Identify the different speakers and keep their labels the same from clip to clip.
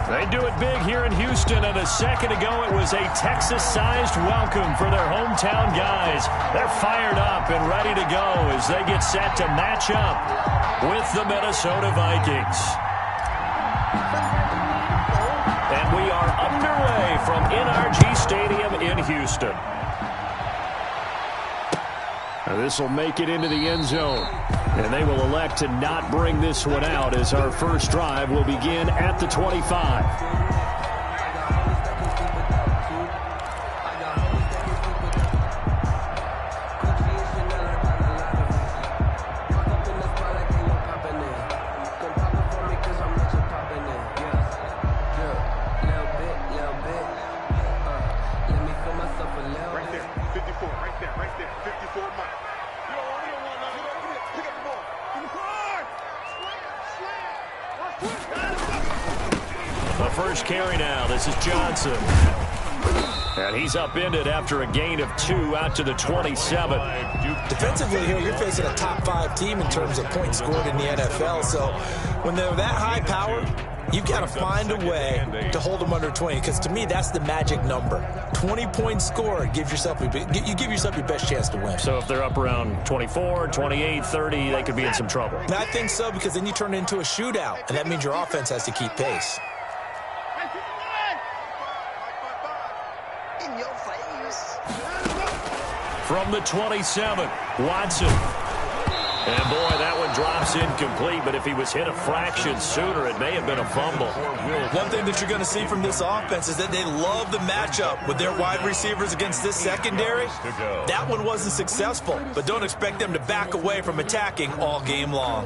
Speaker 1: They do it big here in Houston, and a second ago it was a Texas-sized welcome for their hometown guys. They're fired up and ready to go as they get set to match up with the Minnesota Vikings. And we are underway from NRG Stadium in Houston. This will make it into the end zone. And they will elect to not bring this one out as our first drive will begin at the 25. The first carry now. This is Johnson. And he's upended after a gain of 2 out to the 27.
Speaker 2: Defensively here, you're facing a top-5 team in terms of points scored in the NFL. So when they're that high power, you've got to find a way to hold them under 20. Because to me, that's the magic number. 20 points scored, you give yourself your best chance to win.
Speaker 1: So if they're up around 24, 28, 30, they could be in some trouble.
Speaker 2: And I think so, because then you turn it into a shootout. And that means your offense has to keep pace.
Speaker 1: From the 27, Watson. And boy, that one drops incomplete, but if he was hit a fraction sooner, it may have been a fumble.
Speaker 2: One thing that you're going to see from this offense is that they love the matchup with their wide receivers against this secondary. That one wasn't successful, but don't expect them to back away from attacking all game long.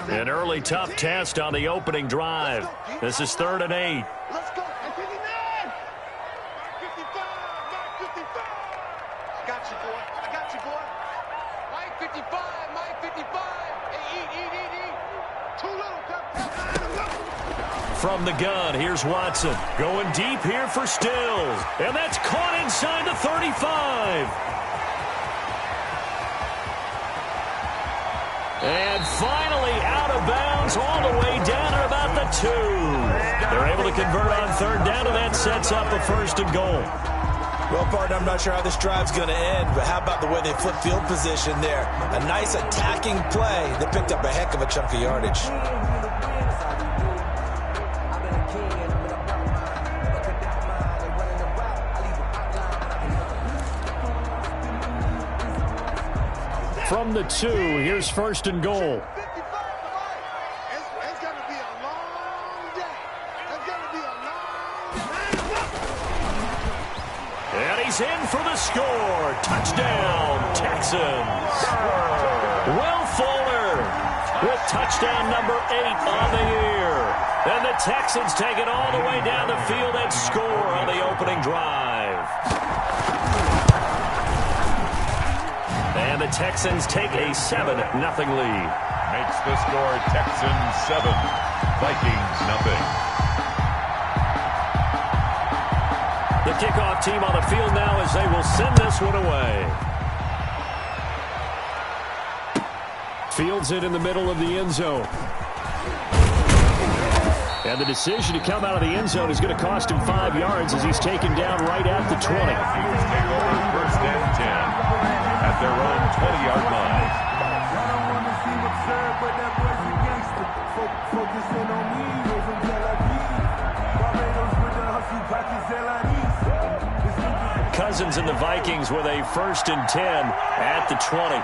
Speaker 1: An early tough test on the opening drive. This is 3rd and 8.
Speaker 3: Let's go. At 59. 55. I got you, boy. Mike 55. Eat. Too little.
Speaker 1: From the gun, here's Watson. Going deep here for Stills. And that's caught inside the 35. And finally out of bounds all the way down to about the 2. They're able to convert on 3rd down, and that sets up a 1st and goal.
Speaker 2: Well, partner, I'm not sure how this drive's going to end, but how about the way they flip field position there? A nice attacking play that picked up a heck of a chunk of yardage.
Speaker 1: From the 2, here's 1st and goal.
Speaker 3: It's going to be a long day.
Speaker 1: And he's in for the score. Touchdown, Texans. Will Fuller with touchdown number 8 on the year. And the Texans take it all the way down the field and score on the opening drive. And the Texans take a 7-0 lead.
Speaker 4: Makes the score Texans 7, Vikings nothing.
Speaker 1: The kickoff team on the field now as they will send this one away. Fields it in the middle of the end zone. And the decision to come out of the end zone is going to cost him 5 yards as he's taken down right at the 20.
Speaker 4: Vikings take over 1st and 10 at their own 20-yard line.
Speaker 1: Cousins and the Vikings with a 1st and 10 at the 20.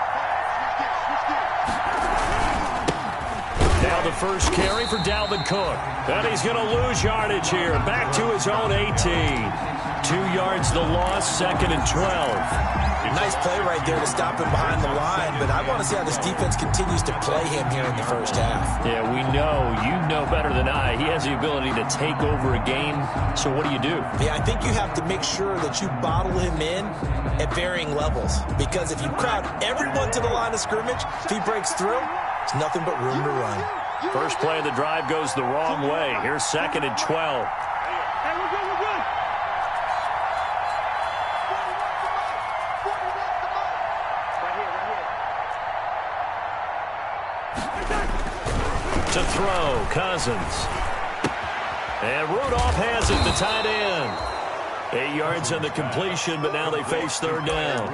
Speaker 1: Now the first carry for Dalvin Cook. And he's going to lose yardage here. Back to his own 18. 2 yards the loss, 2nd and 12.
Speaker 2: Nice play right there to stop him behind the line, but I want to see how this defense continues to play him here in the first half.
Speaker 1: Yeah, we know. You know better than I. He has the ability to take over a game, so what do you do?
Speaker 2: Yeah, I think you have to make sure that you bottle him in at varying levels, because if you crowd everyone to the line of scrimmage, if he breaks through, it's nothing but room to run.
Speaker 1: First play of the drive goes the wrong way. Here's 2nd and 12. To throw, Cousins. And Rudolph has it, the tight end. 8 yards on the completion, but now they face third down.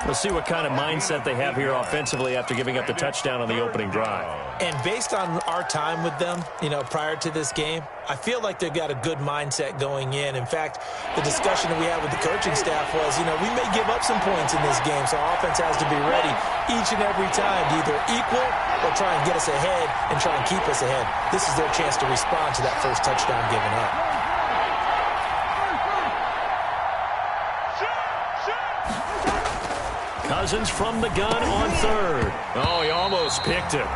Speaker 1: We'll see what kind of mindset they have here offensively after giving up the touchdown on the opening drive.
Speaker 2: And based on our time with them, prior to this game, I feel like they've got a good mindset going in. In fact, the discussion that we had with the coaching staff was, we may give up some points in this game, so our offense has to be ready each and every time to either equal or try and get us ahead and try and keep us ahead. This is their chance to respond to that first touchdown given up.
Speaker 1: Cousins from the gun on third. Oh, he almost picked it.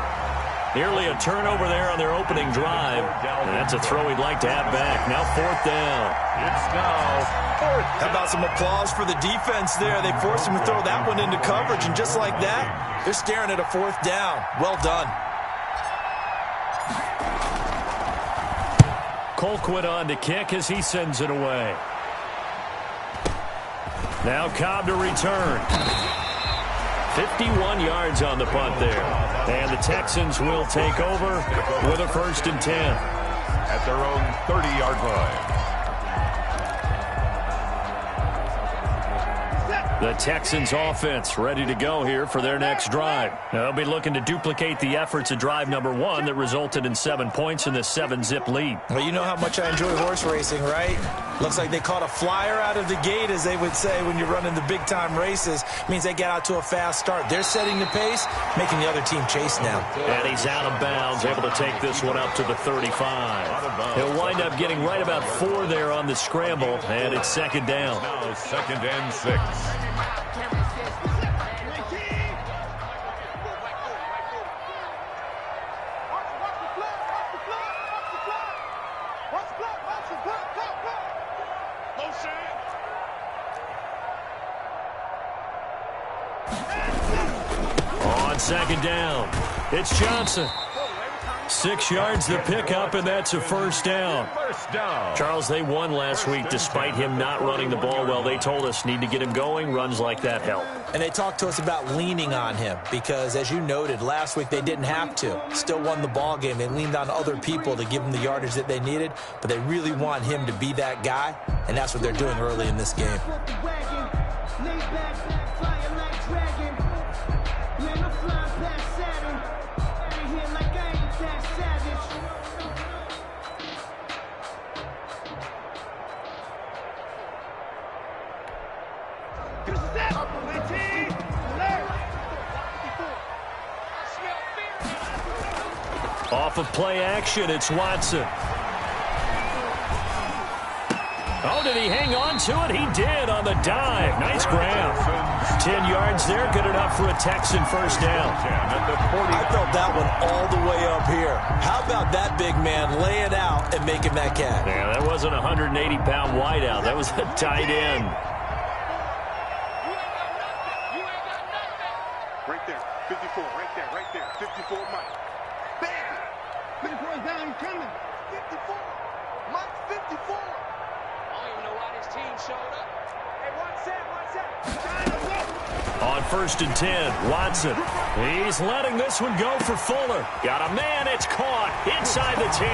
Speaker 1: Nearly a turnover there on their opening drive. And that's a throw he'd like to have back. Now fourth down.
Speaker 4: It's now fourth down.
Speaker 2: How about some applause for the defense there? They forced him to throw that one into coverage, and just like that, they're staring at a fourth down. Well done.
Speaker 1: Colquitt on to kick as he sends it away. Now Cobb to return. 51 yards on the punt there. And the Texans will take over with a 1st and 10.
Speaker 4: At their own 30-yard line.
Speaker 1: The Texans offense ready to go here for their next drive. They'll be looking to duplicate the efforts of drive number 1 that resulted in 7 points in the 7-zip lead.
Speaker 2: Well, you know how much I enjoy horse racing, right? Looks like they caught a flyer out of the gate, as they would say when you're running the big-time races. Means they get out to a fast start. They're setting the pace, making the other team chase now.
Speaker 1: And he's out of bounds, able to take this one up to the 35. He'll wind up getting right about 4 there on the scramble, and it's 2nd down.
Speaker 4: Now 2nd and 6.
Speaker 1: On 2nd down, it's Johnson. 6 yards the pickup, and that's a 1st down. Charles, they won last week despite him not running the ball well. They told us need to get him going. Runs like that help.
Speaker 2: And they talked to us about leaning on him because, as you noted, last week they didn't have to. Still won the ball game. They leaned on other people to give them the yardage that they needed, but they really want him to be that guy, and that's what they're doing early in this game.
Speaker 1: Off of play action, it's Watson. Oh, did he hang on to it? He did on the dive. Nice grab. 10 yards there, good enough for a Texan 1st down.
Speaker 2: I felt that one all the way up here. How about that big man laying out and making that catch?
Speaker 1: Yeah, that wasn't a 180-pound wideout. That was a tight end.
Speaker 3: Right there, 54, right there, 54, Mike. Bam! 54 is down, he's coming. 54, Mike, 54.
Speaker 5: I don't even know why this team showed up.
Speaker 3: Hey, one set.
Speaker 1: On 1st and 10, Watson. He's letting this one go for Fuller. Got a man, it's caught inside the 10.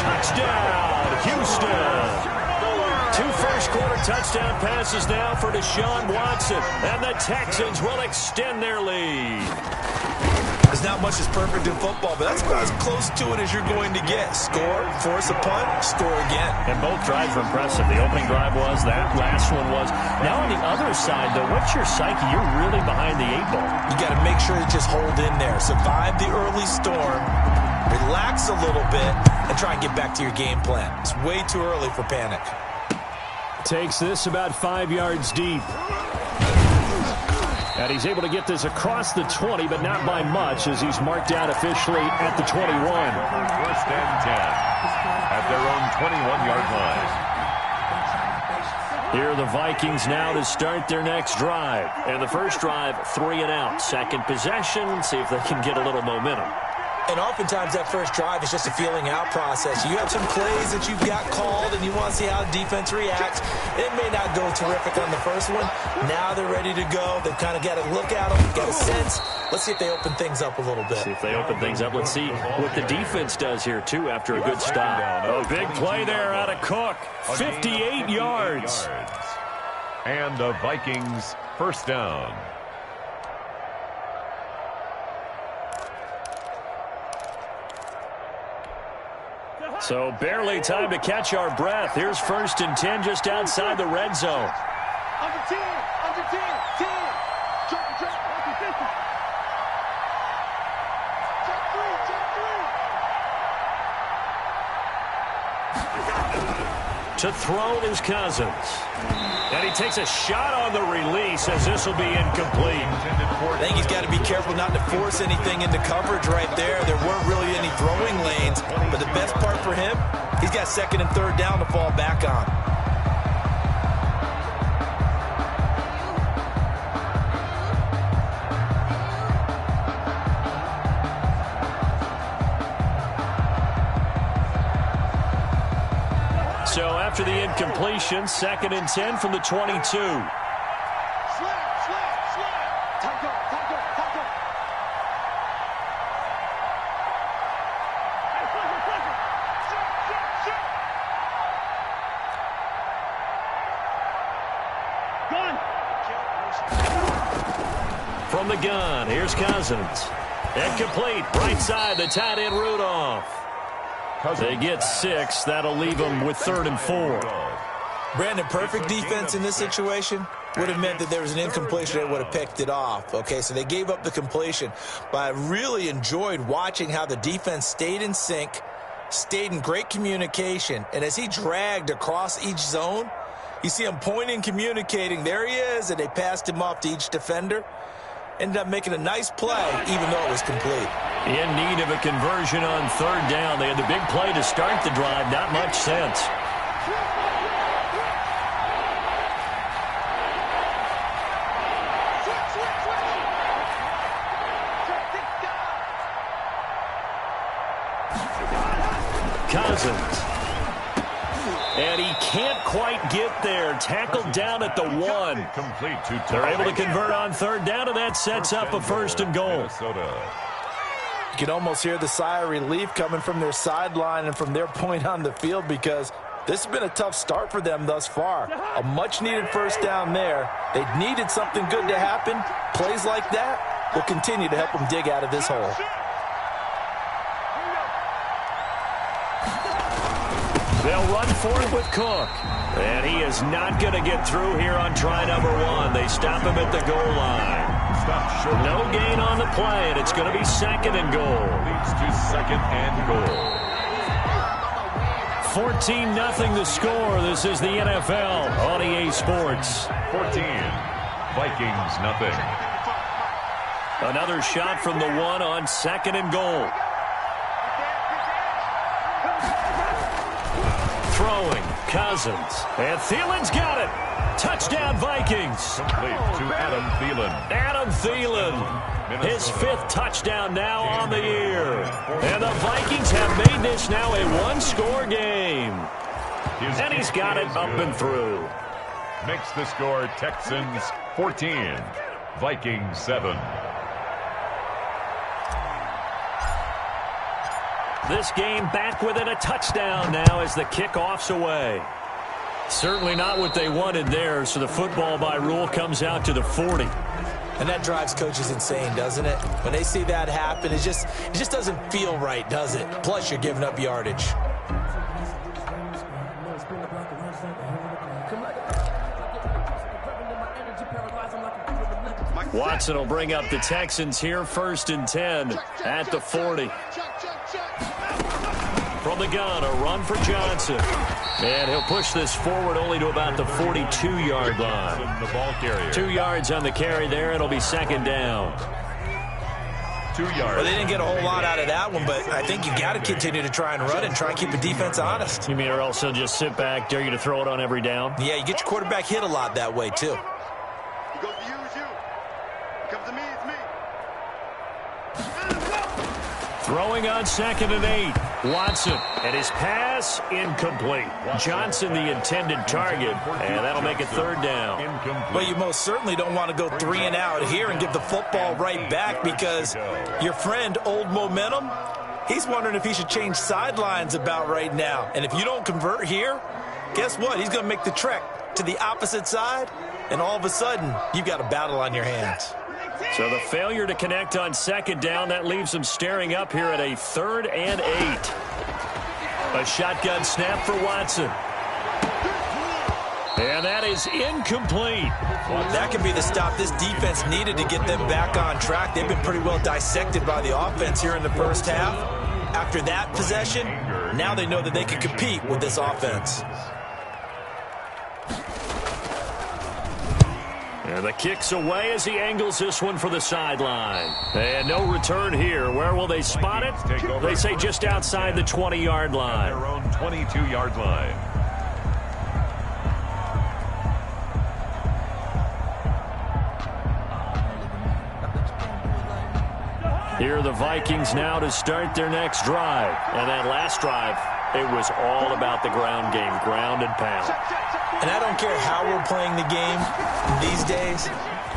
Speaker 1: Touchdown, Houston. 2 first-quarter touchdown passes now for Deshaun Watson. And the Texans will extend their lead.
Speaker 2: There's not much that's perfect in football, but that's about as close to it as you're going to get. Score, force a punt, score again.
Speaker 1: And both drives were impressive. The opening drive was, that last one was. Now on the other side, though, what's your psyche? You're really behind the 8 ball.
Speaker 2: You got to make sure to just hold in there. Survive the early storm, relax a little bit, and try and get back to your game plan. It's way too early for panic.
Speaker 1: Takes this about 5 yards deep. And he's able to get this across the 20, but not by much, as he's marked out officially at the 21.
Speaker 4: 1st and 10 at their own 21-yard line.
Speaker 1: Here are the Vikings now to start their next drive. And the first drive, 3 and out. Second possession, see if they can get a little momentum.
Speaker 2: And oftentimes that first drive is just a feeling out process. You have some plays that you've got called and you want to see how the defense reacts. It may not go terrific on the first one. Now they're ready to go. They've kind of got to look at them, got a sense. Let's see if they open things up a little bit.
Speaker 1: See if they open things up. Let's see what the defense does here, too, after a good stop. A big play there out of Cook. 58 yards.
Speaker 4: And the Vikings first down.
Speaker 1: So barely time to catch our breath. Here's 1st and 10 just outside the red zone.
Speaker 3: Under 10, 10. Drop, under 50. Check 3.
Speaker 1: To throw is Cousins. And he takes a shot on the release as this will be incomplete.
Speaker 2: I think he's got to be careful not to force anything into coverage right there. There weren't really any throwing lanes. But the best part for him, he's got 2nd and 3rd down to fall back on.
Speaker 1: So after the incompletion, 2nd and 10 from the 22.
Speaker 3: Slap. Tight up.
Speaker 1: From the gun, here's Cousins. Incomplete, right side, the tight end Rudolph. They get 6. That'll leave them with 3rd and 4.
Speaker 2: Brandon, perfect defense in this situation would have meant that there was an incompletion. They would have picked it off. Okay, so they gave up the completion. But I really enjoyed watching how the defense stayed in sync, stayed in great communication. And as he dragged across each zone, you see him pointing, communicating. There he is, and they passed him off to each defender. Ended up making a nice play, even though it was complete.
Speaker 1: In need of a conversion on 3rd down. They had the big play to start the drive. Not much sense. Cousins. And he can't quite get there. Tackled down at the 1.
Speaker 4: Complete to
Speaker 1: They're able to convert on 3rd down, and that sets up a 1st and goal.
Speaker 2: You can almost hear the sigh of relief coming from their sideline and from their point on the field, because this has been a tough start for them thus far. A much-needed 1st down there. They needed something good to happen. Plays like that will continue to help them dig out of this hole.
Speaker 1: They'll run for it with Cook. And he is not going to get through here on try number 1. They stop him at the goal line. No gain on the play, and it's going to be 2nd and goal.
Speaker 4: Leads to 2nd and goal.
Speaker 1: 14-0 the score. This is the NFL on EA Sports.
Speaker 4: 14. Vikings, nothing.
Speaker 1: Another shot from the 1 on 2nd and goal. Throwing, Cousins, and Thielen's got it. Touchdown, Vikings.
Speaker 4: Complete to Adam Thielen.
Speaker 1: Adam Thielen, his 5th touchdown now on the year. And the Vikings have made this now a 1-score game. And he's got it up and through.
Speaker 4: Makes the score Texans 14, Vikings 7.
Speaker 1: This game back within a touchdown now as the kickoff's away. Certainly not what they wanted there, so the football by rule comes out to the 40.
Speaker 2: And that drives coaches insane, doesn't it? When they see that happen, it just doesn't feel right, does it? Plus, you're giving up yardage.
Speaker 1: Watson will bring up the Texans here, 1st and 10 at the 40. From the gun, a run for Johnson. And he'll push this forward only to about the 42-yard line.
Speaker 4: The ball carrier.
Speaker 1: 2 yards on the carry there. It'll be 2nd down.
Speaker 4: 2 yards.
Speaker 2: Well, they didn't get a whole lot out of that one, but I think you got to continue to try and run and try and keep the defense honest.
Speaker 1: You mean or else he'll just sit back, dare you to throw it on every down?
Speaker 2: Yeah, you get your quarterback hit a lot that way, too.
Speaker 3: He goes to you. He comes to me, it's me.
Speaker 1: Throwing on 2nd and 8. Watson, and his pass incomplete. Johnson, the intended target, and that'll make it 3rd down.
Speaker 2: Well, you most certainly don't want to go 3 and out here and give the football right back, because your friend, Old Momentum, he's wondering if he should change sidelines about right now. And if you don't convert here, guess what? He's going to make the trek to the opposite side, and all of a sudden, you've got a battle on your hands.
Speaker 1: So the failure to connect on 2nd down, that leaves them staring up here at a 3rd and 8. A shotgun snap for Watson. And that is incomplete.
Speaker 2: That could be the stop this defense needed to get them back on track. They've been pretty well dissected by the offense here in the first half. After that possession, now they know that they can compete with this offense.
Speaker 1: And the kick's away as he angles this one for the sideline. And no return here. Where will they spot it? They say just outside the 20-yard line.
Speaker 4: Their own 22-yard line.
Speaker 1: Here are the Vikings now to start their next drive. And that last drive, it was all about the ground game, ground and pound.
Speaker 2: And I don't care how we're playing the game these days,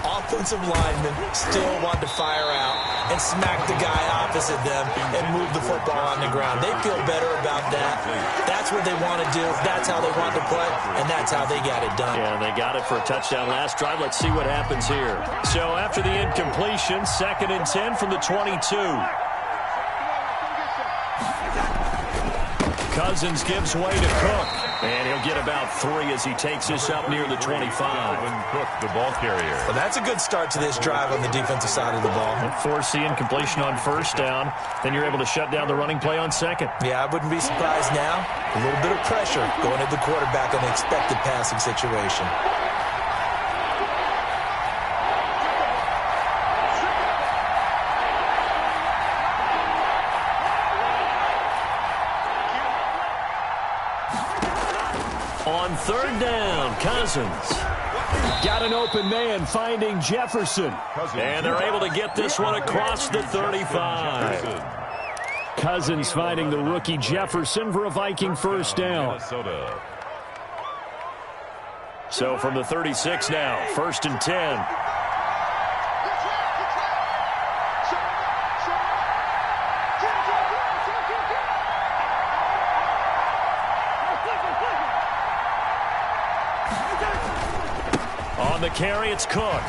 Speaker 2: offensive linemen still want to fire out and smack the guy opposite them and move the football on the ground. They feel better about that. That's what they want to do. That's how they want to play, and that's how they got it done.
Speaker 1: Yeah, they got it for a touchdown last drive. Let's see what happens here. So after the incompletion, 2nd and 10 from the 22. Cousins gives way to Cook, and he'll get about 3 as he takes this up near the 25.
Speaker 4: Cook, the ball carrier.
Speaker 2: Well, that's a good start to this drive on the defensive side of the ball.
Speaker 1: Force the incompletion on 1st down, then you're able to shut down the running play on 2nd.
Speaker 2: Yeah, I wouldn't be surprised now. A little bit of pressure going at the quarterback on an expected passing situation.
Speaker 1: On 3rd down, Cousins. Got an open man finding Jefferson. And they're able to get this one across the 35. Cousins finding the rookie Jefferson for a Viking 1st down. So from the 36 now, 1st and 10. On the carry, it's Cook.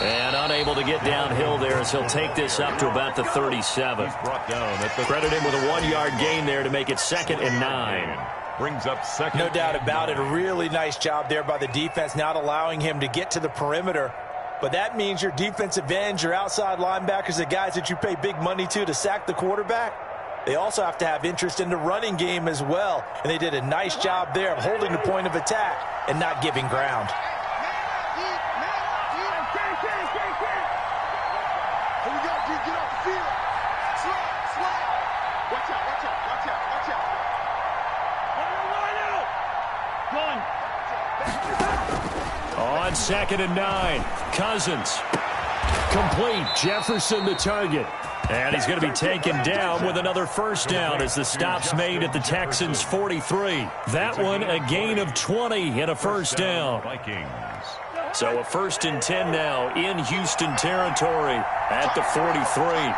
Speaker 1: And unable to get downhill there as he'll take this up to about the 37. Credit him with a 1-yard gain there to make it 2nd and 9.
Speaker 4: Brings up 2nd.
Speaker 2: No doubt about it. A really nice job there by the defense, not allowing him to get to the perimeter. But that means your defensive ends, your outside linebackers, the guys that you pay big money to sack the quarterback, they also have to have interest in the running game as well. And they did a nice job there of holding the point of attack and not giving ground.
Speaker 1: On 2nd and 9, Cousins. Complete. Jefferson the target. And he's going to be taken down with another 1st down as the stop's made at the Texans' 43. That one a gain of 20 and a 1st down. So a 1st and 10 now in Houston territory at the 43.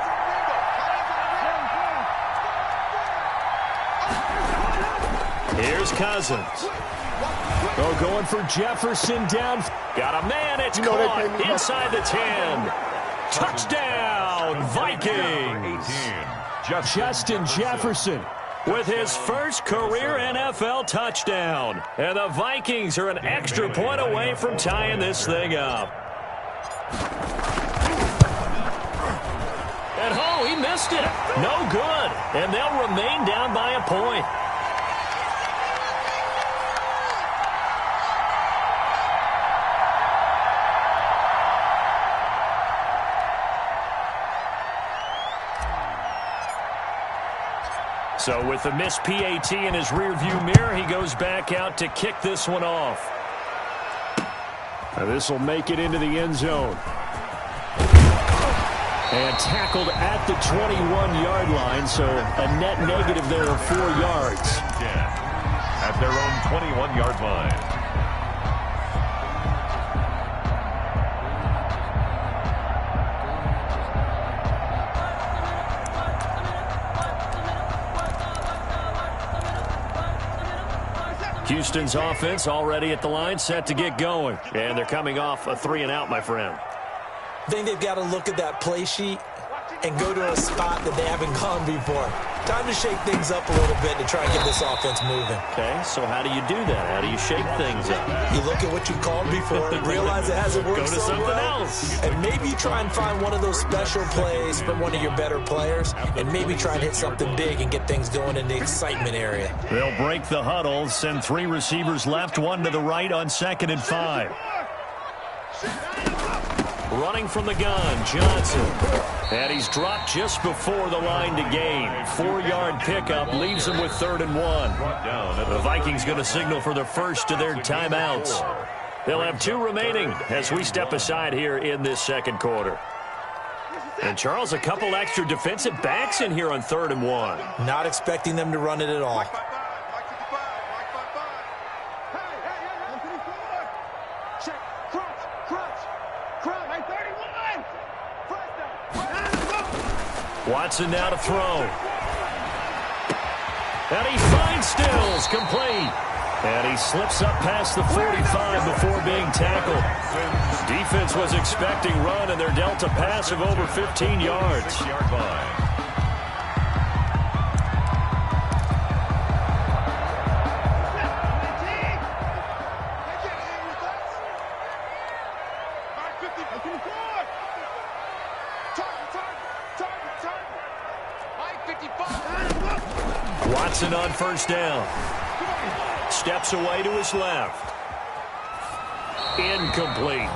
Speaker 1: Here's Cousins. Oh, going for Jefferson down. Got a man. It's caught inside the 10. Touchdown, Vikings. Justin Jefferson with his first career NFL touchdown. And the Vikings are an extra point away from tying this thing up. And oh, he missed it. No good. And they'll remain down by a point. So with the missed PAT in his rearview mirror, he goes back out to kick this one off. This will make it into the end zone. And tackled at the 21-yard line, so a net negative there of 4 yards.
Speaker 4: At their own 21-yard line.
Speaker 1: Houston's offense already at the line, set to get going. And they're coming off a 3-and-out, my friend.
Speaker 2: I think they've got to look at that play sheet and go to a spot that they haven't gone before. Time to shake things up a little bit to try and get this offense moving.
Speaker 1: Okay, so how do you do that? How do you shake things up?
Speaker 2: You look at what you called before, realize it hasn't worked
Speaker 1: Go to
Speaker 2: so
Speaker 1: something
Speaker 2: well,
Speaker 1: else.
Speaker 2: and maybe try and find one of those special plays from one of your better players, and maybe try and hit something big and get things going in the excitement area.
Speaker 1: They'll break the huddle, send 3 receivers left, 1 to the right on 2nd and 5. Running from the gun, Johnson. And he's dropped just before the line to gain. 4-yard pickup leaves him with 3rd and 1. The Vikings going to signal for the first of their timeouts. They'll have 2 remaining as we step aside here in this second quarter. And, Charles, a couple extra defensive backs in here on 3rd and 1.
Speaker 2: Not expecting them to run it at all.
Speaker 1: Watson now to throw. And he finds Stills, complete. And he slips up past the 45 before being tackled. Defense was expecting run, and they're dealt a pass of over 15 yards.
Speaker 4: 6-yard line.
Speaker 1: Watson on first down. Steps away to his left. Incomplete.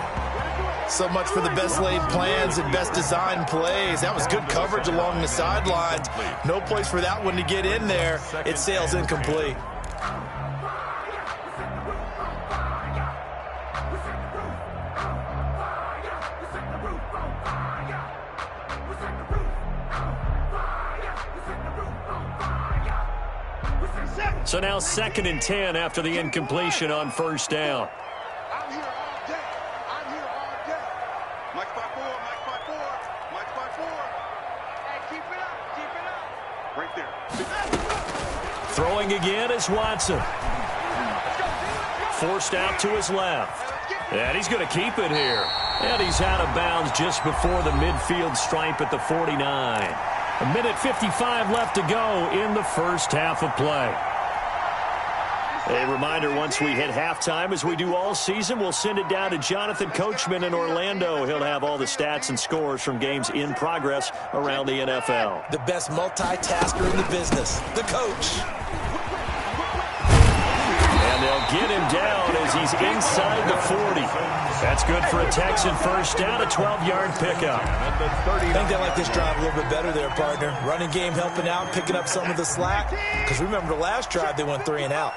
Speaker 2: So much for the best laid plans and best designed plays. That was good coverage along the sidelines. No place for that one to get in there. It sails incomplete.
Speaker 1: So now 2nd and 10 after the incompletion on first down.
Speaker 3: I'm here all day. I'm here all day. Mike 5-4, Mike 5-4, Mike 5-4. Hey, keep it up, keep it up. Right there.
Speaker 1: Throwing again is Watson. Forced out to his left. And he's going to keep it here. And he's out of bounds just before the midfield stripe at the 49. 1:55 left to go in the first half of play. A reminder, once we hit halftime, as we do all season, we'll send it down to Jonathan Coachman in Orlando. He'll have all the stats and scores from games in progress around the NFL.
Speaker 2: The best multitasker in the business, the coach.
Speaker 1: And they'll get him down as he's inside the 40. That's good for a Texan first down, a 12-yard pickup.
Speaker 2: I think they like this drive a little bit better there, partner. Running game helping out, picking up some of the slack. Because remember, the last drive they went 3 and out.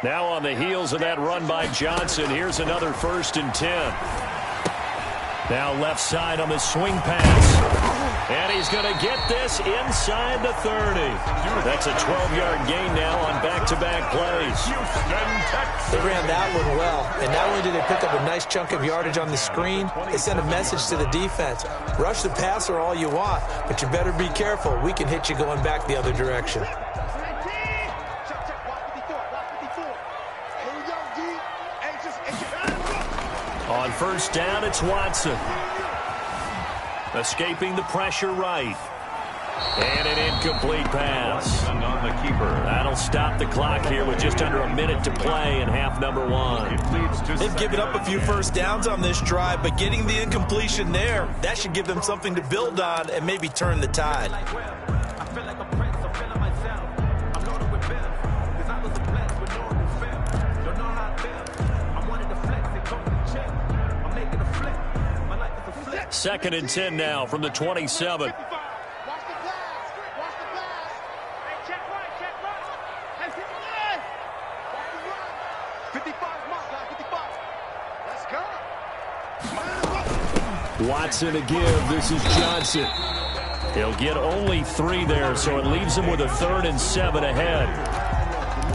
Speaker 1: Now on the heels of that run by Johnson, here's another 1st and 10. Now left side on the swing pass. And he's going to get this inside the 30. That's a 12-yard gain now on back-to-back plays.
Speaker 2: They ran that one well. And not only did they pick up a nice chunk of yardage on the screen, they sent a message to the defense. Rush the passer all you want, but you better be careful. We can hit you going back the other direction.
Speaker 1: On first down, it's Watson. Escaping the pressure right. And an incomplete pass.
Speaker 4: On the keeper.
Speaker 1: That'll stop the clock here with just under a minute to play in half number 1.
Speaker 2: They've given up a few first downs on this drive, but getting the incompletion there, that should give them something to build on and maybe turn the tide.
Speaker 1: Second and 10 now from the 27.
Speaker 3: Watch the pass. Watch the pass. Hey, check right, check right. Hey, 55. Watch the run. 55, mark, guys, 55. Let's go.
Speaker 1: Watson to give. This is Johnson. He'll get only 3 there, so it leaves him with a 3rd and 7 ahead.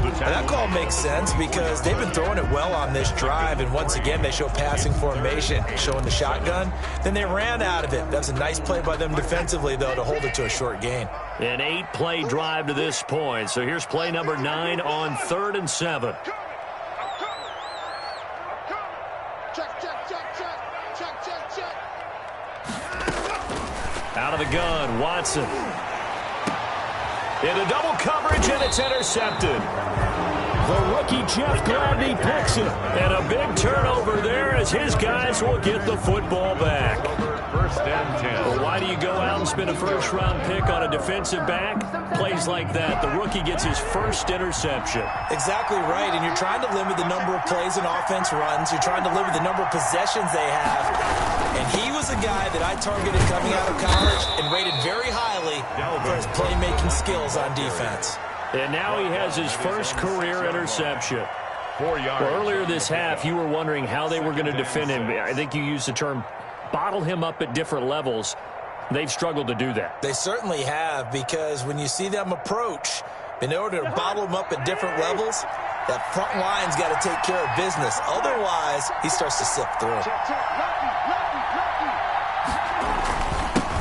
Speaker 2: And that call makes sense because they've been throwing it well on this drive, and once again they show passing formation, showing the shotgun. Then they ran out of it. That was a nice play by them defensively, though, to hold it to a short gain.
Speaker 1: An 8-play drive to this point. So here's play number 9 on 3rd and 7. Out of the gun, Watson. Into double coverage, and it's intercepted. The rookie Jeff Gladney picks it. And a big turnover there as his guys will get the football back.
Speaker 4: 1st and 10.
Speaker 1: Well, why do you go out and spend a first-round pick on a defensive back? Plays like that, the rookie gets his first interception.
Speaker 2: Exactly right, and you're trying to limit the number of plays and offense runs. You're trying to limit the number of possessions they have. And he was a guy that I targeted coming out of college and rated very highly for his playmaking skills on defense.
Speaker 1: And now he has his first career interception.
Speaker 4: 4 yards.
Speaker 1: Well, earlier this half, you were wondering how they were going to defend him. I think you used the term bottle him up at different levels. They've struggled to do that.
Speaker 2: They certainly have, because when you see them approach, in order to bottle him up at different levels, that front line's got to take care of business. Otherwise, he starts to slip through.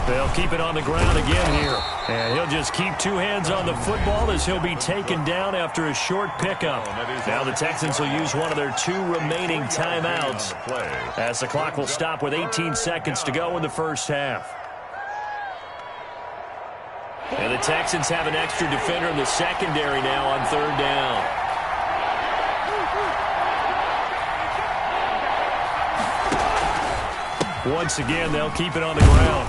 Speaker 1: They'll keep it on the ground again here. And he'll just keep 2 hands on the football as he'll be taken down after a short pickup. Now the Texans will use one of their 2 remaining timeouts as the clock will stop with 18 seconds to go in the first half. And the Texans have an extra defender in the secondary now on 3rd down. Once again, they'll keep it on the ground.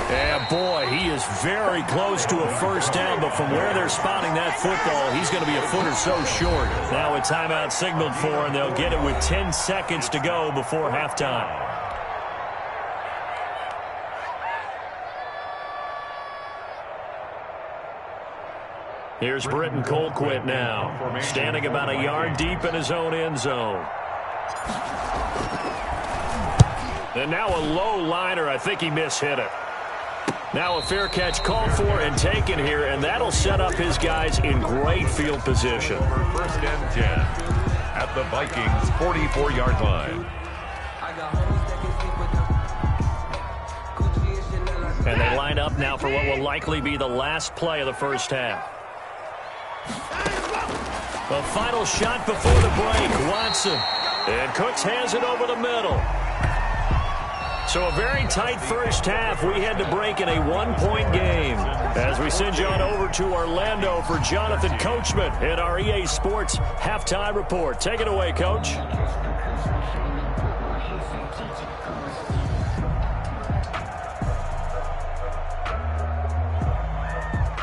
Speaker 1: And, boy, he is very close to a first down, but from where they're spotting that football, he's going to be a foot or so short. Now a timeout signaled for, and they'll get it with 10 seconds to go before halftime. Here's Britton Colquitt now, standing about a yard deep in his own end zone. And now a low liner. I think he mishit it. Now a fair catch called for and taken here, and that'll set up his guys in great field position.
Speaker 4: 1st and 10 at the Vikings' 44-yard line.
Speaker 1: And they line up now for what will likely be the last play of the first half. The final shot before the break, Watson. And Cooks has it over the middle. So a very tight first half. We had to break in a 1-point game. As we send you on over to Orlando for Jonathan Coachman in our EA Sports Halftime Report. Take it away, Coach.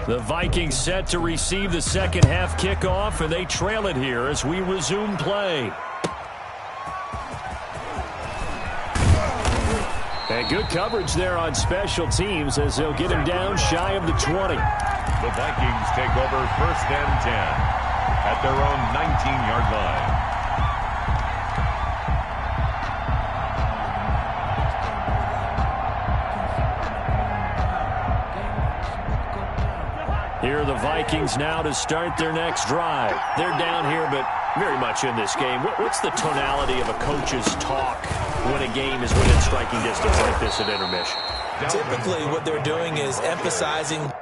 Speaker 1: The Vikings set to receive the second half kickoff, and they trail it here as we resume play. And good coverage there on special teams as they'll get him down shy of the 20.
Speaker 4: The Vikings take over 1st and 10 at their own 19-yard line.
Speaker 1: Here are the Vikings now to start their next drive. They're down here, but very much in this game. What's the tonality of a coach's talk when a game is within striking distance like this at intermission?
Speaker 2: Typically, what they're doing is emphasizing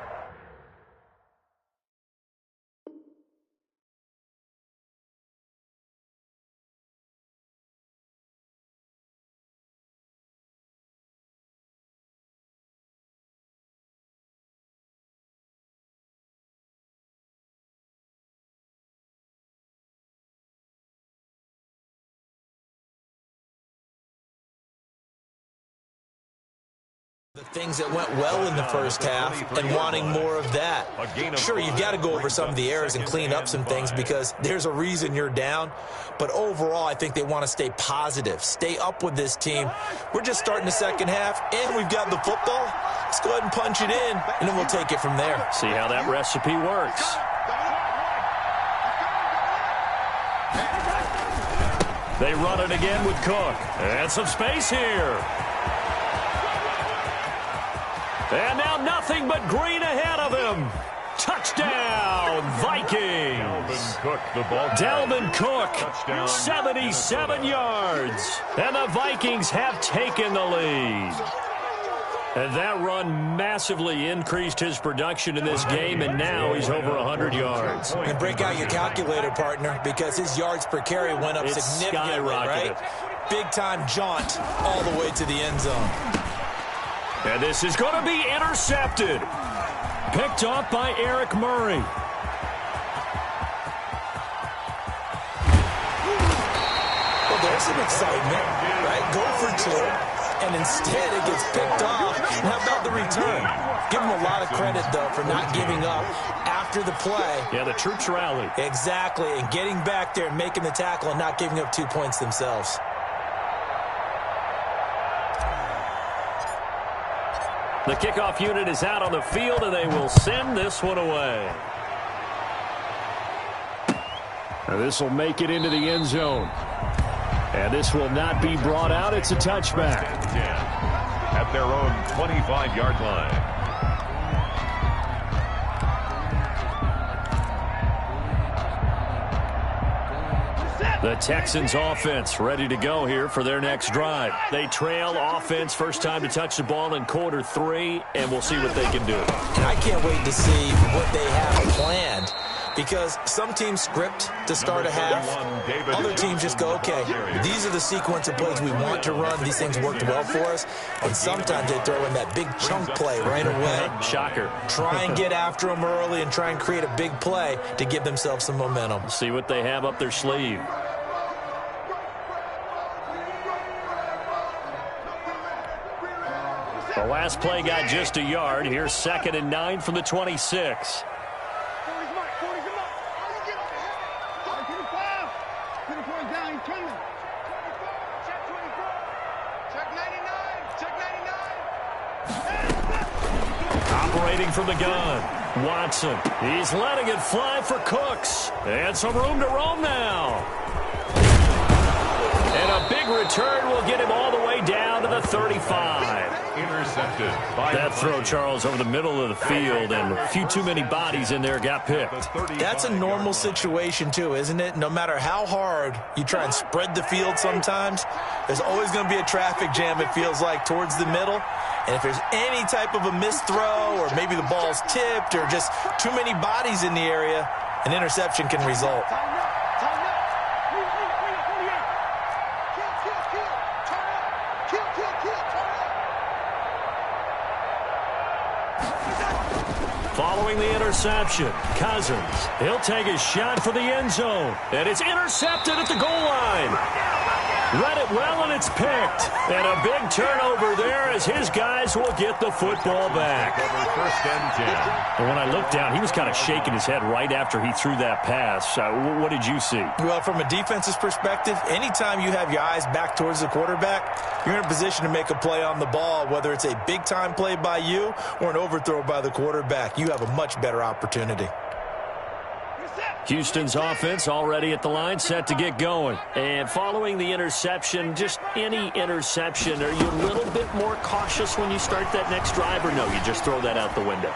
Speaker 2: the things that went well in the first half and wanting more of that. Sure, you've got to go over some of the errors and clean up some things because there's a reason you're down. But overall, I think they want to stay positive, stay up with this team. We're just starting the second half, and we've got the football. Let's go ahead and punch it in, and then we'll take it from there.
Speaker 1: See how that recipe works. They run it again with Cook. And some space here. And now nothing but green ahead of him. Touchdown, Vikings. Dalvin Cook, 77 yards. And the Vikings have taken the lead. And that run massively increased his production in this game, and now he's over 100 yards.
Speaker 2: And break out your calculator, partner, because his yards per carry went up significantly, right? Big-time jaunt all the way to the end zone.
Speaker 1: And this is going to be intercepted. Picked off by Eric Murray.
Speaker 2: Well, there's some excitement, right? Go for two. And instead it gets picked off. And how about the return? Give him a lot of credit, though, for not giving up after the play.
Speaker 1: Yeah, the troops rallied.
Speaker 2: Exactly, and getting back there and making the tackle and not giving up 2 points themselves.
Speaker 1: The kickoff unit is out on the field, and they will send this one away. Now this will make it into the end zone. And this will not be brought out. It's a touchback.
Speaker 4: At their own 25-yard line.
Speaker 1: The Texans offense ready to go here for their next drive. They trail offense, first time to touch the ball in quarter 3, and we'll see what they can do.
Speaker 2: And I can't wait to see what they have planned. Because some teams script to start a half. Other teams just go, okay, these are the sequence of plays we want to run. These things worked well for us. And sometimes they throw in that big chunk play right away.
Speaker 1: Shocker.
Speaker 2: Try and get after them early and try and create a big play to give themselves some momentum.
Speaker 1: See what they have up their sleeve. The last play got just a yard. Here's 2nd and 9 from the 26. Operating from the gun, Watson. He's letting it fly for Cooks. And some room to roam now. And a big return will get him all the way down to the 35.
Speaker 4: Intercepted.
Speaker 2: That throw, Charles, over the middle of the field, and a few too many bodies in there got picked. That's a normal situation, too, isn't it? No matter how hard you try and spread the field sometimes, there's always going to be a traffic jam, it feels like, towards the middle. And if there's any type of a missed throw, or maybe the ball's tipped, or just too many bodies in the area, an interception can result.
Speaker 1: Following the interception, Cousins. He'll take a shot for the end zone. And it's intercepted at the goal line. Read it well, and it's picked. And a big turnover there as his guys will get the football back.
Speaker 4: First and 10.
Speaker 1: And when I looked down, he was kind of shaking his head right after he threw that pass. What did you see?
Speaker 2: Well, from a defense's perspective, anytime you have your eyes back towards the quarterback, you're in a position to make a play on the ball, whether it's a big-time play by you or an overthrow by the quarterback. You have a much better opportunity.
Speaker 1: Houston's offense already at the line, set to get going. And following the interception, just any interception, are you a little bit more cautious when you start that next drive, or no, you just throw that out the window?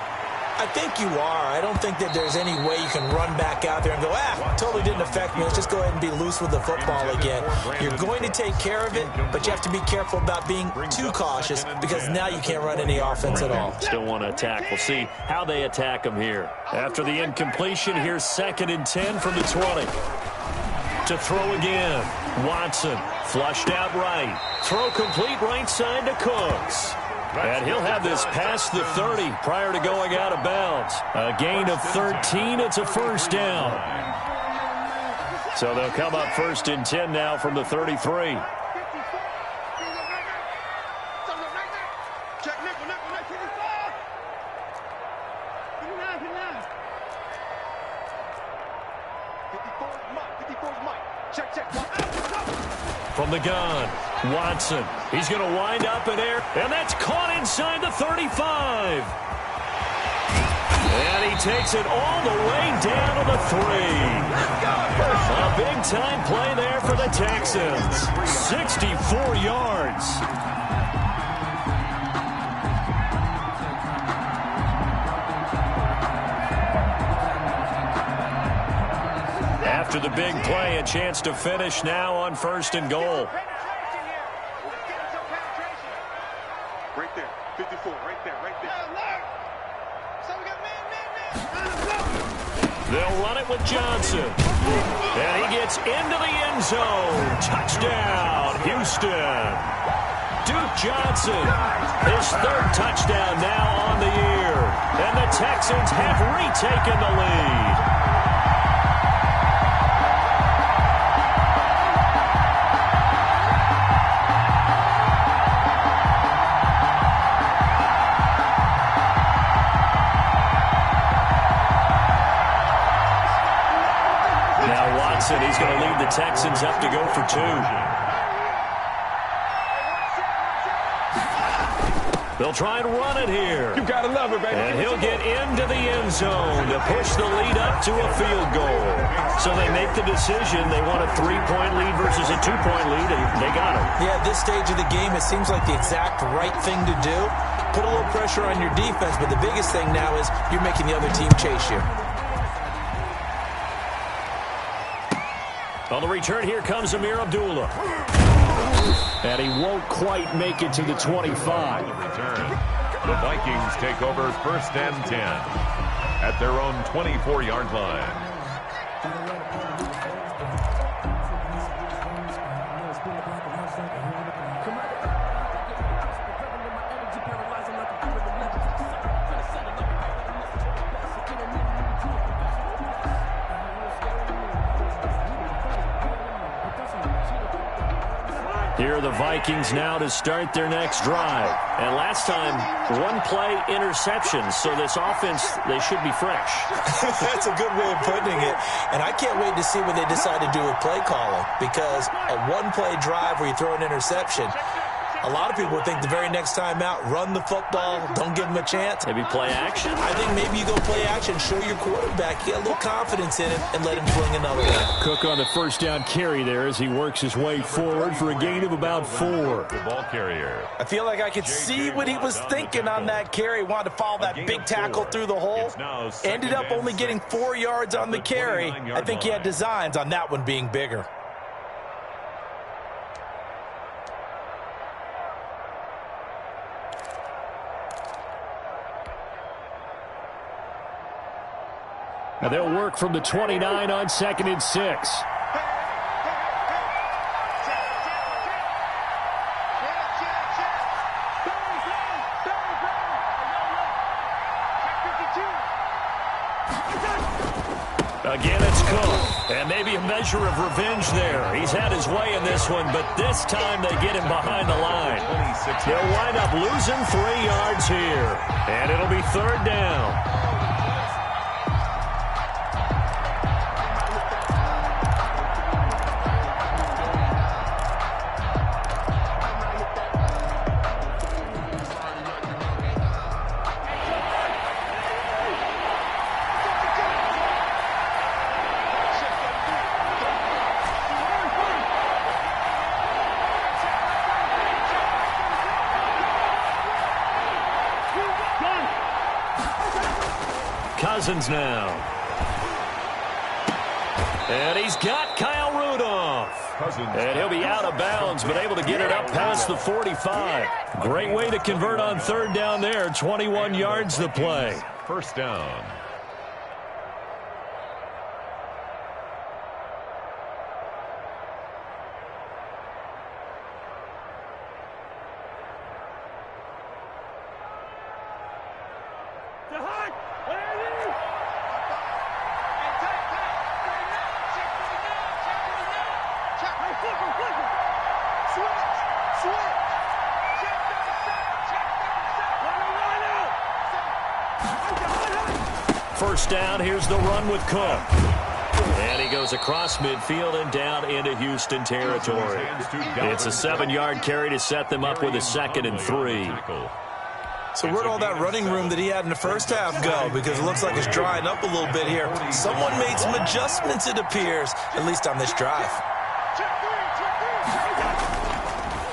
Speaker 2: I think you are. I don't think that there's any way you can run back out there and go, totally didn't affect me. Let's just go ahead and be loose with the football again. You're going to take care of it, but you have to be careful about being too cautious because now you can't run any offense at all.
Speaker 1: Still want to attack. We'll see how they attack him here. After the incompletion, here's 2nd and 10 from the 20. To throw again. Watson flushed out right. Throw complete right side to Cooks. And he'll have this past the 30 prior to going out of bounds. A gain of 13. It's a first down. So they'll come up 1st and 10 now from the 33. From the gun, Watson. He's going to wind up in air, and that's caught inside the 35. And he takes it all the way down to the 3. A big-time play there for the Texans. 64 yards. After the big play, a chance to finish now on 1st and goal.
Speaker 3: Right there. 54. Right there. Right there.
Speaker 1: They'll run it with Johnson. And he gets into the end zone. Touchdown, Houston. Duke Johnson, his 3rd touchdown now on the year. And the Texans have retaken the lead. He's going to lead the Texans up to go for 2. They'll try and run it here.
Speaker 6: You got to love it, baby.
Speaker 1: And he'll get into the end zone to push the lead up to a field goal. So they make the decision. They want a 3-point lead versus a 2-point lead, and they got it.
Speaker 2: Yeah, at this stage of the game, it seems like the exact right thing to do. Put a little pressure on your defense, but the biggest thing now is you're making the other team chase you.
Speaker 1: On the return, here comes Amir Abdullah. And he won't quite make it to the 25.
Speaker 4: Return. The Vikings take over 1st and 10 at their own 24-yard line.
Speaker 1: Here are the Vikings now to start their next drive. And last time, 1-play interceptions. So this offense, they should be fresh.
Speaker 2: That's a good way of putting it. And I can't wait to see what they decide to do with play calling. Because a 1-play drive where you throw an interception, a lot of people would think the very next time out, run the football, don't give them a chance.
Speaker 1: Maybe play action?
Speaker 2: I think maybe you go play action, show your quarterback, get a little confidence in him, and let him fling another one.
Speaker 1: Cook on the 1st down carry there as he works his way forward for a gain of about 4.
Speaker 4: The ball carrier.
Speaker 2: I feel like I could see what he was thinking on that carry. Wanted to follow that big tackle through the hole. Ended up only getting 4 yards on the carry. I think he had designs on that one being bigger.
Speaker 1: And they'll work from the 29 on 2nd and 6. Again, it's Cook. And maybe a measure of revenge there. He's had his way in this one, but this time they get him behind the line. He'll wind up losing 3 yards here. And it'll be 3rd down. Cousins now. And he's got Kyle Rudolph. And he'll be out of bounds, but able to get it up past the 45. Great way to convert on 3rd down there. 21 yards the play.
Speaker 4: 1st down.
Speaker 1: First down, here's the run with Cook. And he goes across midfield and down into Houston territory. It's a 7-yard carry to set them up with a 2nd and 3.
Speaker 2: So where'd all that running room that he had in the first half go? Because it looks like it's drying up a little bit here. Someone made some adjustments, it appears, at least on this drive.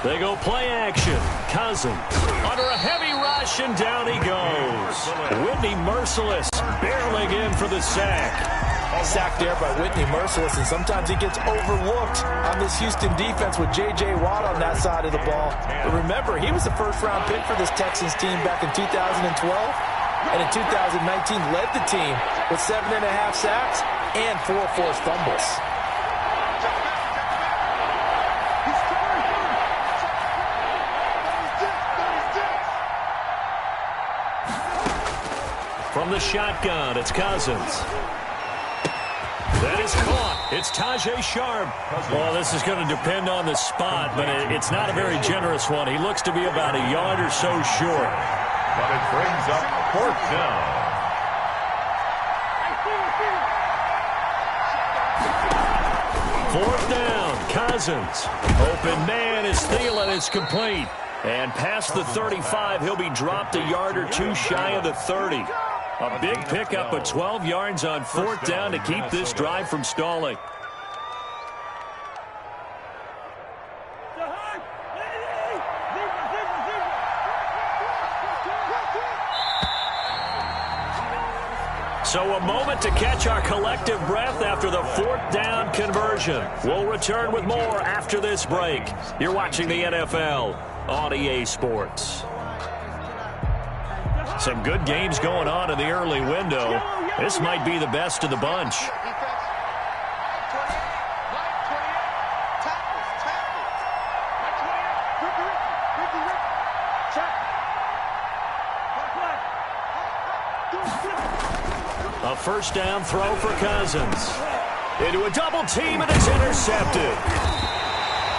Speaker 1: They go play action. Cousins under a heavy rush, and down he goes. Whitney merciless, barreling in for the sack.
Speaker 2: Sacked there by Whitney Merciless, and sometimes he gets overlooked on this Houston defense with J.J. Watt on that side of the ball. But remember, he was the first-round pick for this Texans team back in 2012, and in 2019 led the team with 7.5 sacks and 4 forced fumbles.
Speaker 1: From the shotgun, it's Cousins. That is caught. It's Tajay Sharp. Well, this is going to depend on the spot, but it's not a very generous one. He looks to be about a yard or so short.
Speaker 4: But it brings up 4th down.
Speaker 1: Fourth down, Cousins. Open man is Thielen. It's complete. And past the 35, he'll be dropped a yard or two shy of the 30. A big pickup of 12 yards on 4th down to keep this drive from stalling. So a moment to catch our collective breath after the 4th down conversion. We'll return with more after this break. You're watching the NFL on EA Sports. Some good games going on in the early window. This might be the best of the bunch. A first down throw for Cousins. Into a double team, and it's intercepted.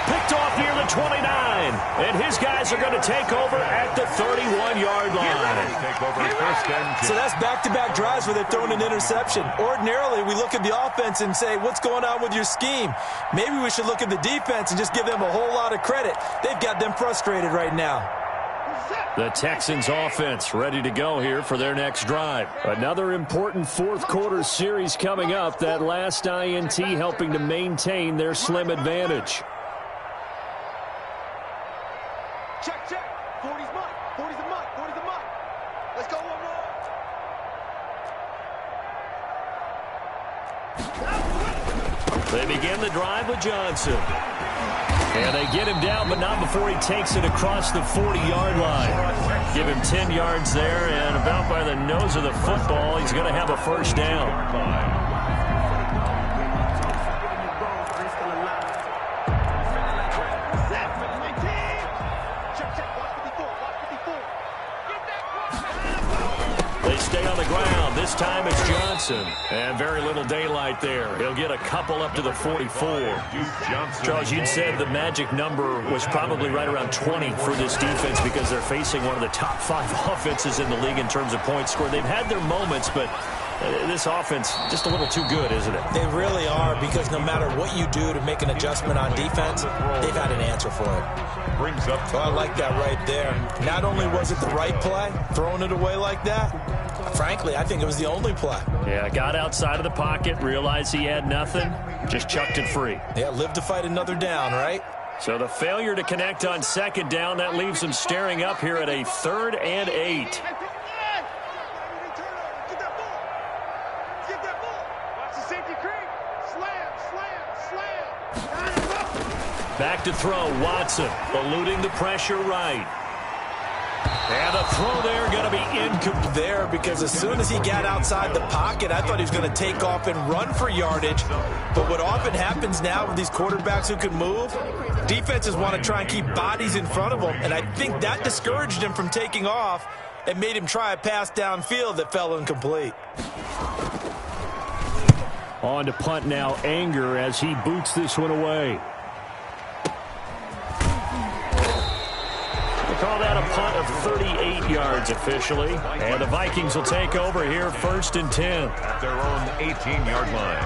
Speaker 1: Picked off near the 29, and his guys are going to take over at the 31-yard line.
Speaker 2: So that's back-to-back drives where they're throwing an interception. Ordinarily, we look at the offense and say, what's going on with your scheme? Maybe we should look at the defense and just give them a whole lot of credit. They've got them frustrated right now.
Speaker 1: The Texans offense ready to go here for their next drive. Another important fourth-quarter series coming up. That last INT helping to maintain their slim advantage.
Speaker 3: Check, check. 40's mud. 40's a mud. 40's a mud. Let's go one more.
Speaker 1: They begin the drive with Johnson. And they get him down, but not before he takes it across the 40-yard line. Give him 10 yards there, and about by the nose of the football, he's going to have a first down. They stay on the ground. This time it's Johnson. And very little daylight there. He'll get a couple up to the 44. Charles, you'd said the magic number was probably right around 20 for this defense because they're facing one of the top 5 offenses in the league in terms of points scored. They've had their moments, but this offense just a little too good, isn't it?
Speaker 2: They really are, because no matter what you do to make an adjustment on defense, they've had an answer for it.
Speaker 4: Brings up.
Speaker 2: So I like that right there. Not only was it the right play, throwing it away like that, frankly, I think it was the only play.
Speaker 1: Yeah, got outside of the pocket, realized he had nothing, just chucked it free.
Speaker 2: Yeah, live to fight another down, right?
Speaker 1: So the failure to connect on second down, that leaves him staring up here at a 3rd and 8. Back to throw, Watson, eluding the pressure right. And the throw there going to be incomplete.
Speaker 2: There, because as soon as he got outside the pocket, I thought he was going to take off and run for yardage. But what often happens now with these quarterbacks who can move, defenses want to try and keep bodies in front of them, and I think that discouraged him from taking off and made him try a pass downfield that fell incomplete.
Speaker 1: On to punt now, Anger, as he boots this one away. Call that a punt of 38 yards officially. And the Vikings will take over here 1st and 10.
Speaker 4: At their own 18-yard line.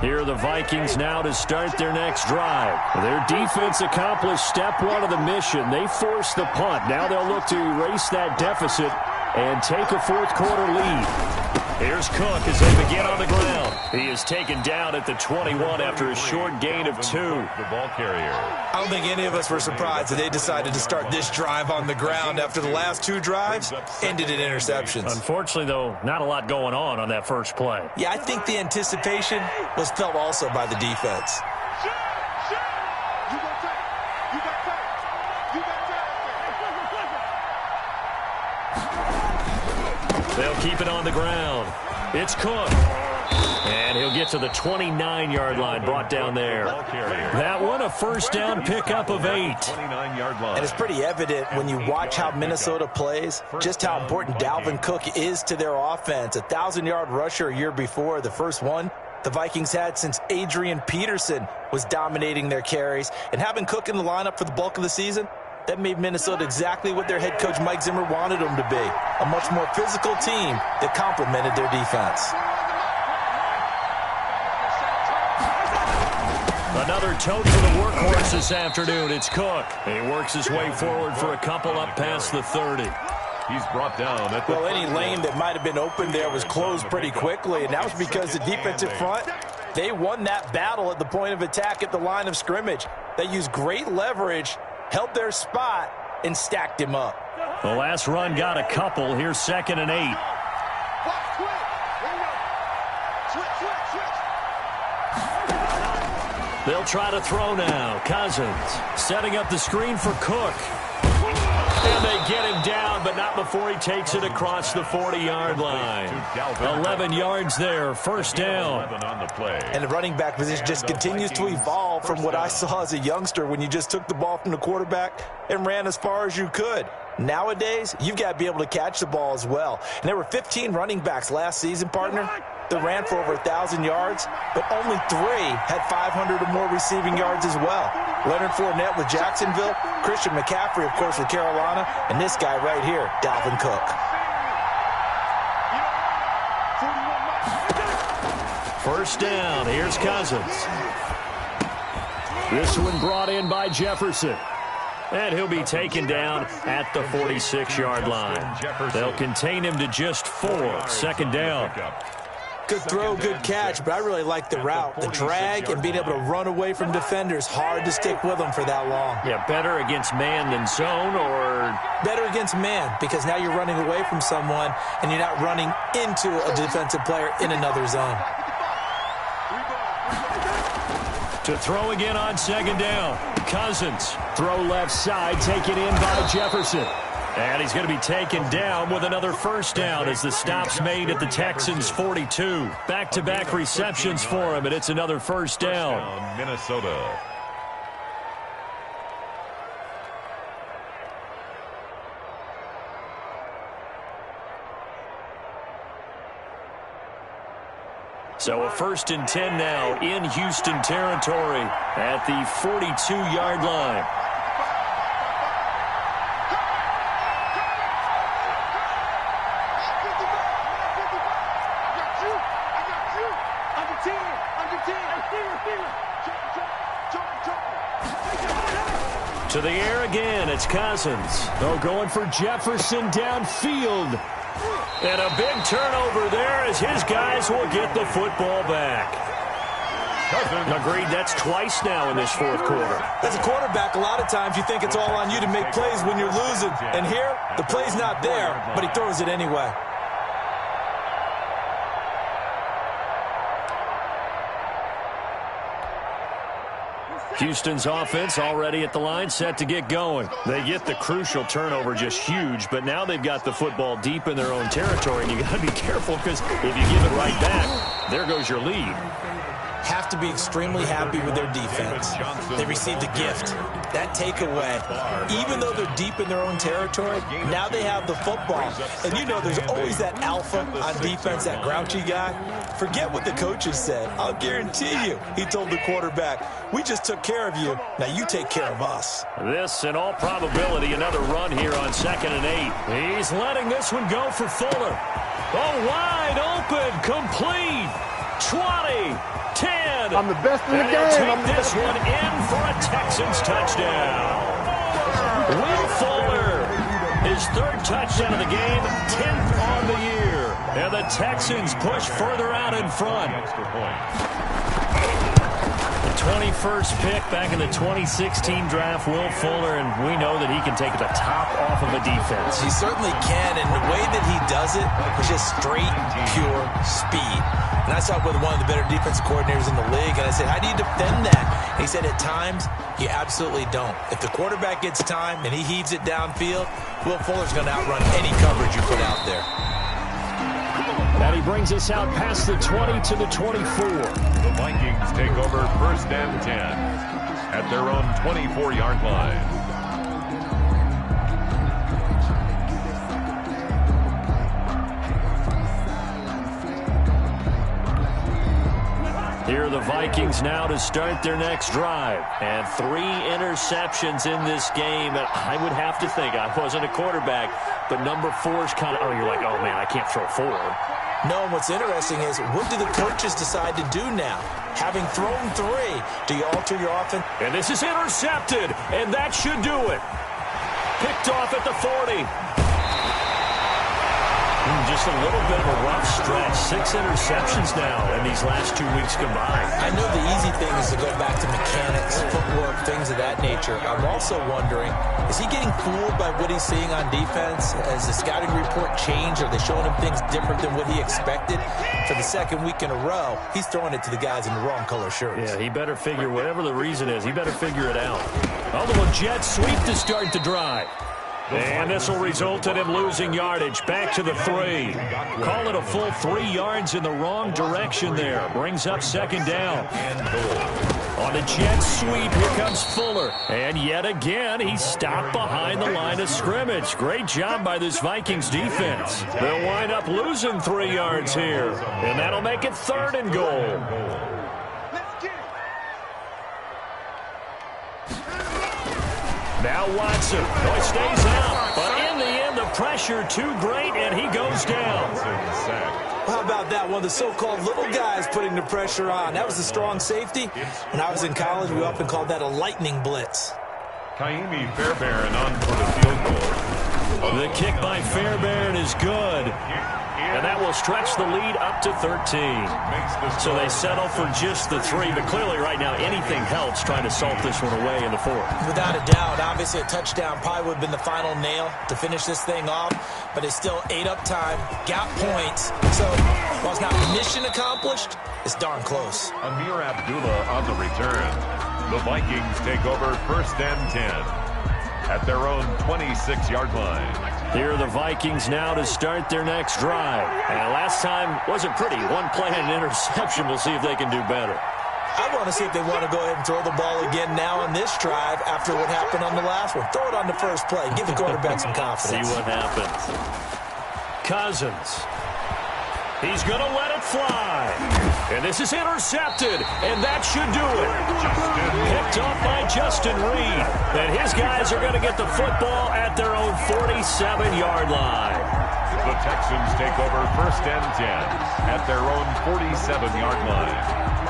Speaker 1: Here are the Vikings now to start their next drive. Their defense accomplished step 1 of the mission. They forced the punt. Now they'll look to erase that deficit and take a fourth-quarter lead. Here's Cook as they begin on the ground. He is taken down at the 21 after a short gain of 2.
Speaker 4: The ball carrier.
Speaker 2: I don't think any of us were surprised that they decided to start this drive on the ground after the last 2 drives ended in interceptions.
Speaker 1: Unfortunately, though, not a lot going on that first play.
Speaker 2: Yeah, I think the anticipation was felt also by the defense.
Speaker 1: They'll keep it on the ground. It's Cook. And he'll get to the 29-yard line, brought down there. That one, a first down pickup of 8.
Speaker 4: 29-yard line.
Speaker 2: And it's pretty evident when you watch how Minnesota plays, just how important Dalvin Cook is to their offense. A 1,000-yard rusher a year before, the first one the Vikings had since Adrian Peterson was dominating their carries. And having Cook in the lineup for the bulk of the season, that made Minnesota exactly what their head coach Mike Zimmer wanted them to be. A much more physical team that complemented their defense.
Speaker 1: Another tote for the workhorse this afternoon. It's Cook. He works his way forward for a couple up past the 30.
Speaker 4: He's brought down at the
Speaker 2: Well, any lane that might have been open there was closed pretty quickly, and that was because the defensive front, they won that battle at the point of attack at the line of scrimmage. They used great leverage, held their spot, and stacked him up.
Speaker 1: The last run got a couple. Here's 2nd and 8. They'll try to throw now. Cousins setting up the screen for Cook. And they get him down, but not before he takes it across the 40-yard line. 11 yards there, first down.
Speaker 2: And the running back position just continues to evolve from what I saw as a youngster when you just took the ball from the quarterback and ran as far as you could. Nowadays, you've got to be able to catch the ball as well. And there were 15 running backs last season, partner, that ran for over 1,000 yards, but only 3 had 500 or more receiving yards as well. Leonard Fournette with Jacksonville, Christian McCaffrey, of course, with Carolina, and this guy right here, Dalvin Cook.
Speaker 1: First down, here's Cousins. This one brought in by Jefferson. And he'll be taken down at the 46-yard line. They'll contain him to just 4, second down.
Speaker 2: Good throw, good catch, but I really like the route. The drag and being able to run away from defenders, hard to stick with them for that long.
Speaker 1: Yeah, better against man than zone, or
Speaker 2: better against man, because now you're running away from someone and you're not running into a defensive player in another zone.
Speaker 1: To throw again on second down. Cousins, throw left side, taken in by Jefferson. And he's going to be taken down with another first down as the stop's made at the Texans' 42. Back-to-back receptions for him, and it's another first down.
Speaker 4: Minnesota.
Speaker 1: So a 1st and 10 now in Houston territory at the 42-yard line. To the air again, it's Cousins. They're going for Jefferson downfield. And a big turnover there as his guys will get the football back. Agreed, that's twice now in this fourth quarter.
Speaker 2: As a quarterback, a lot of times you think it's all on you to make plays when you're losing. And here, the play's not there, but he throws it anyway.
Speaker 1: Houston's offense already at the line, set to get going. They get the crucial turnover, just huge, but now they've got the football deep in their own territory, and you got to be careful because if you give it right back, there goes your lead.
Speaker 2: Have to be extremely happy with their defense. They received a gift. That takeaway, even though they're deep in their own territory, now they have the football. And you know there's always that alpha on defense, that grouchy guy. Forget what the coaches said. I'll guarantee you, he told the quarterback, we just took care of you. Now you take care of us.
Speaker 1: This, in all probability, another run here on 2nd and 8. He's letting this one go for Fuller. Oh, wide open, complete. 20, 10.
Speaker 6: I'm the best in the game.
Speaker 1: Take this one in for a Texans touchdown. Will Fuller His third touchdown of the game, 10th on the year. And the Texans push further out in front.
Speaker 4: Extra point.
Speaker 1: The 21st pick back in the 2016 draft, Will Fuller, and we know that he can take the top off of a defense.
Speaker 2: He certainly can, and the way that he does it is just straight, pure speed. And I talked with one of the better defensive coordinators in the league, and I said, how do you defend that? And he said, at times, you absolutely don't. If the quarterback gets time and he heaves it downfield, Will Fuller's going to outrun any coverage you put out there.
Speaker 1: And he brings us out past the 20 to the 24.
Speaker 4: The Vikings take over 1st and 10 at their own 24-yard line.
Speaker 1: Here are the Vikings now to start their next drive. And 3 interceptions in this game. And I would have to think, I wasn't a quarterback, but number 4 is kind of, you're like, oh, man, I can't throw 4.
Speaker 2: No, and what's interesting is, what do the coaches decide to do now? Having thrown 3, do you alter your offense?
Speaker 1: And this is intercepted, and that should do it. Picked off at the 40. Just a little bit of a rough stretch. 6 interceptions now in these last 2 weeks combined.
Speaker 2: I know the easy thing is to go back to mechanics, footwork, things of that nature. I'm also wondering, is he getting fooled by what he's seeing on defense? Has the scouting report changed? Are they showing him things different than what he expected? For the 2nd week in a row, he's throwing it to the guys in the wrong color shirts.
Speaker 1: Yeah, he better figure, whatever the reason is, he better figure it out. Oh, the jet sweep to start the drive. And this will result in him losing yardage. Back to the 3. Call it a full 3 yards in the wrong direction there. Brings up 2nd down. On the jet sweep, here comes Fuller. And yet again, he's stopped behind the line of scrimmage. Great job by this Vikings defense. They'll wind up losing 3 yards here. And that'll make it 3rd and goal. Now Watson. Oh, he stays out. But in the end, the pressure too great, and he goes down.
Speaker 2: How about that? One of the so-called little guys putting the pressure on. That was a strong safety. When I was in college, we often called that a lightning blitz.
Speaker 4: Kaimi Fairbairn on for the field goal.
Speaker 1: The kick by Fairbairn is good. And that will stretch the lead up to 13. So they settle for just the 3. But clearly right now anything helps trying to salt this one away in the 4th.
Speaker 2: Without a doubt, obviously a touchdown probably would have been the final nail to finish this thing off. But it's still ate up time, got points. So while it's not mission accomplished, it's darn close.
Speaker 4: Amir Abdullah on the return. The Vikings take over 1st and 10 at their own 26-yard line.
Speaker 1: Here are the Vikings now to start their next drive. And last time wasn't pretty. 1 play and an interception. We'll see if they can do better.
Speaker 2: I want to see if they want to go ahead and throw the ball again now on this drive after what happened on the last one. Throw it on the first play. Give the quarterback some confidence.
Speaker 1: See what happens. Cousins. He's going to let it fly. And this is intercepted. And that should do it. Picked off by Justin Reed. And his guys are going to get the football at their own 47-yard line.
Speaker 4: The Texans take over 1st and 10 at their own 47-yard line.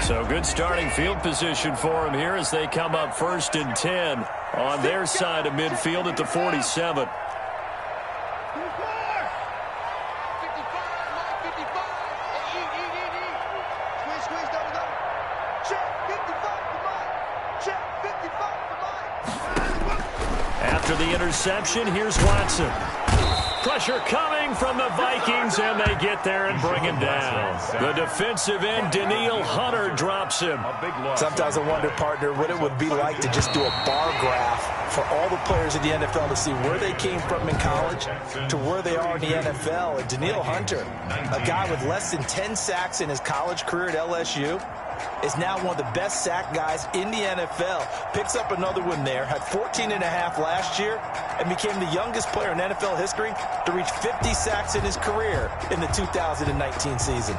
Speaker 1: So good starting field position for him here as they come up 1st and 10 on their side of midfield at the 47. After the interception, here's Watson. Pressure coming from the Vikings, and they get there and bring him down. The defensive end, Daniil Hunter, drops him.
Speaker 2: Sometimes I wonder, partner, what it would be like to just do a bar graph for all the players in the NFL to see where they came from in college to where they are in the NFL. And Daniil Hunter, a guy with less than 10 sacks in his college career at LSU, is now one of the best sack guys in the NFL. Picks up another one there, had 14.5 last year, and became the youngest player in NFL history to reach 50 sacks in his career in the 2019 season.